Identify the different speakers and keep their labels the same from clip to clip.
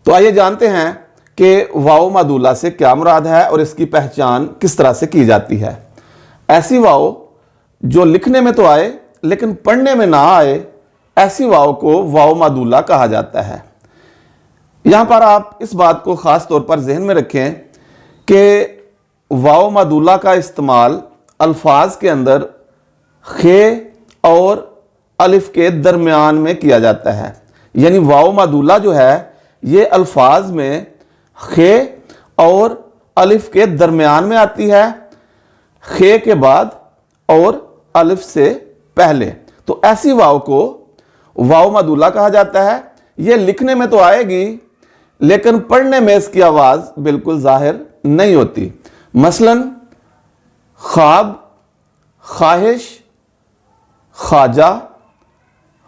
Speaker 1: تو آئیے جانتے ہیں کہ واو مادولہ سے کیا مراد ہے اور اس کی پہچان کس طرح سے کی جاتی ہے۔ ایسی واو جو لکھنے میں تو آئے لیکن پڑھنے میں نہ آئے، ایسی واو کو واو مادولہ کہا جاتا ہے۔ یہاں پر آپ اس بات کو خاص طور پر ذہن میں رکھیں کہ واو مادولہ کا استعمال الفاظ کے اندر خے اور الف کے درمیان میں کیا جاتا ہے، یعنی واو مادولہ جو ہے یہ الفاظ میں خے اور الف کے درمیان میں آتی ہے، خے کے بعد اور الف سے پہلے۔ تو ایسی واو کو واو مادولہ کہا جاتا ہے۔ یہ لکھنے میں تو آئے گی لیکن پڑھنے میں اس کی آواز بالکل ظاہر نہیں ہوتی۔ مثلا خواب، خواہش، خواجہ،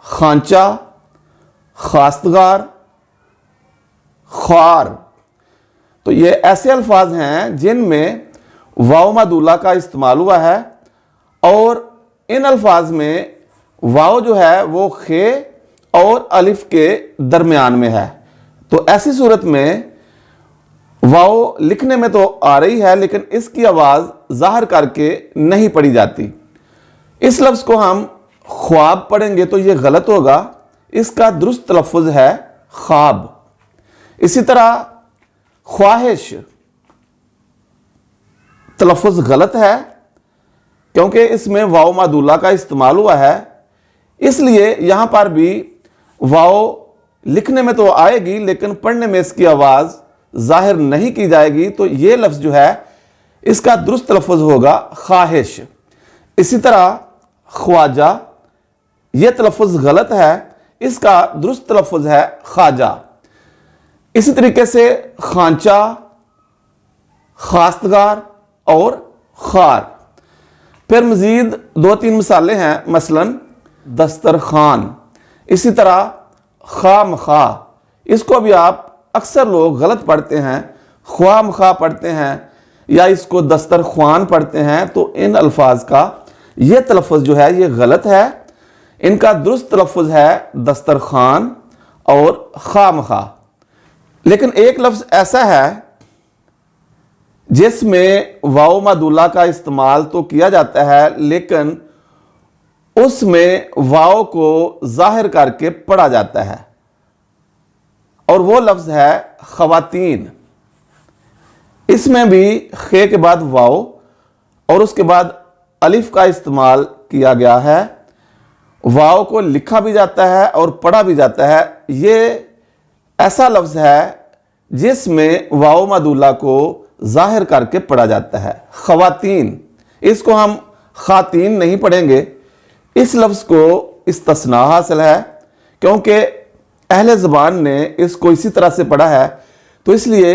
Speaker 1: خانچہ، خواستگار، خوار، تو یہ ایسے الفاظ ہیں جن میں واو مادولہ کا استعمال ہوا ہے اور ان الفاظ میں واو جو ہے وہ خے اور الف کے درمیان میں ہے۔ تو ایسی صورت میں واو لکھنے میں تو آ رہی ہے لیکن اس کی آواز ظاہر کر کے نہیں پڑھی جاتی۔ اس لفظ کو ہم خواب پڑھیں گے تو یہ غلط ہوگا، اس کا درست تلفظ ہے خواب۔ اسی طرح خواہش تلفظ غلط ہے کیونکہ اس میں واو مادولہ کا استعمال ہوا ہے، اس لیے یہاں پر بھی واو لکھنے میں تو آئے گی لیکن پڑھنے میں اس کی آواز ظاہر نہیں کی جائے گی، تو یہ لفظ جو ہے اس کا درست تلفظ ہوگا خواہش۔ اسی طرح خواجہ یہ تلفظ غلط ہے، اس کا درست تلفظ ہے خواجہ۔ اسی طریقے سے خانچہ، خواستگار اور خوار۔ پھر مزید 2-3 مثالیں ہیں، مثلا دسترخوان، اسی طرح خواہ مخواہ، اس کو بھی آپ اکثر لوگ غلط پڑھتے ہیں، خواہ مخواہ پڑھتے ہیں یا اس کو دسترخوان پڑھتے ہیں، تو ان الفاظ کا یہ تلفظ جو ہے یہ غلط ہے۔ ان کا درست تلفظ ہے دسترخوان اور خواہ مخواہ۔ لیکن ایک لفظ ایسا ہے جس میں واو مادولہ کا استعمال تو کیا جاتا ہے لیکن اس میں واو کو ظاہر کر کے پڑھا جاتا ہے، اور وہ لفظ ہے خواتین۔ اس میں بھی خے کے بعد واو اور اس کے بعد الف کا استعمال کیا گیا ہے۔ واو کو لکھا بھی جاتا ہے اور پڑھا بھی جاتا ہے۔ یہ ایسا لفظ ہے جس میں واو مادولہ کو ظاہر کر کے پڑھا جاتا ہے، خواتین۔ اس کو ہم خواتین نہیں پڑھیں گے، اس لفظ کو استثناء حاصل ہے کیونکہ اہل زبان نے اس کو اسی طرح سے پڑھا ہے، تو اس لیے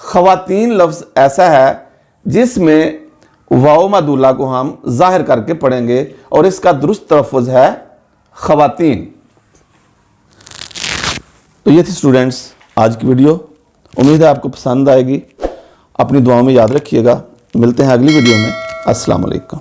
Speaker 1: خواتین لفظ ایسا ہے جس میں واو مادولہ کو ہم ظاہر کر کے پڑھیں گے اور اس کا درست تلفظ ہے خواتین۔ تو یہ تھی اسٹوڈنٹس آج کی ویڈیو، امید ہے آپ کو پسند آئے گی۔ اپنی دعاؤں میں یاد رکھیے گا، ملتے ہیں اگلی ویڈیو میں۔ السلام علیکم۔